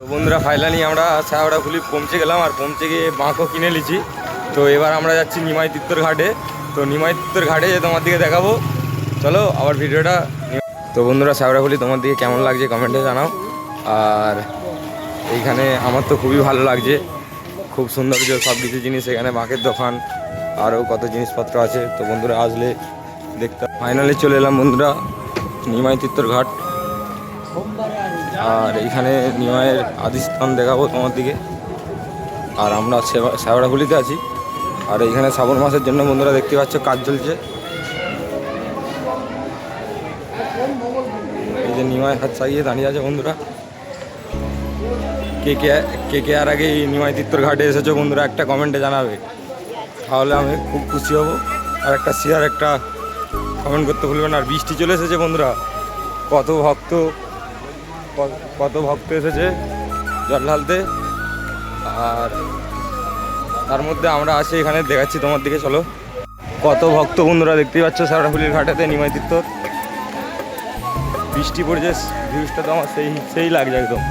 তো বন্ধুরা ফাইনালি আমরা শ্যাওড়াফুলি পৌঁছে গেলাম, আর পৌঁছে গিয়ে বাঁকও কিনে নিয়েছি। তো এবার আমরা যাচ্ছি নিমাই তিত্তর ঘাটে। তো নিমাই তিত্তর ঘাটে তোমার দিকে দেখাবো, চলো আবার ভিডিওটা। তো বন্ধুরা শ্যাওড়াফুলি তোমার দিকে কেমন লাগছে কমেন্টে জানাও। আর এইখানে আমার তো খুবই ভালো লাগছে, খুব সুন্দর যে সব কিছু জিনিস, এখানে বাঁকের দোকান আরও কত জিনিসপত্র আছে। তো বন্ধুরা আসলে দেখতে। ফাইনালি চলে এলাম বন্ধুরা নিমাই তিত্তর ঘাট, আর এইখানে নিমাইয়ের আদিস্থান দেখাবো তোমার দিকে। আর আমরা শ্যাওড়াফুলিতে আছি, আর এইখানে শ্রাবণ মাসের জন্য বন্ধুরা দেখতে পাচ্ছ কাজ চলছে। এই যে নিমাই হাত চাগিয়ে দাঁড়িয়ে আছে বন্ধুরা। কে কে আর আগে এই নিমাই তিত্তর ঘাটে এসেছো বন্ধুরা একটা কমেন্টে জানাবে, তাহলে আমি খুব খুশি হব। আর একটা শেয়ার, একটা কমেন্ট করতে ভুলবেন। আর বৃষ্টি চলে এসেছে বন্ধুরা, কত ভক্ত এসেছে জল ঢালতে। আর তার মধ্যে আমরা আসি এখানে দেখাচ্ছি তোমার দিকে, চলো। কত ভক্ত বন্ধুরা দেখতেই পাচ্ছ শ্যাওড়াফুলির ঘাটেতে নিমাই তিত্তর। বৃষ্টি পড়েছে, ভিউজটা তো আমার সেই লাগছে একদম।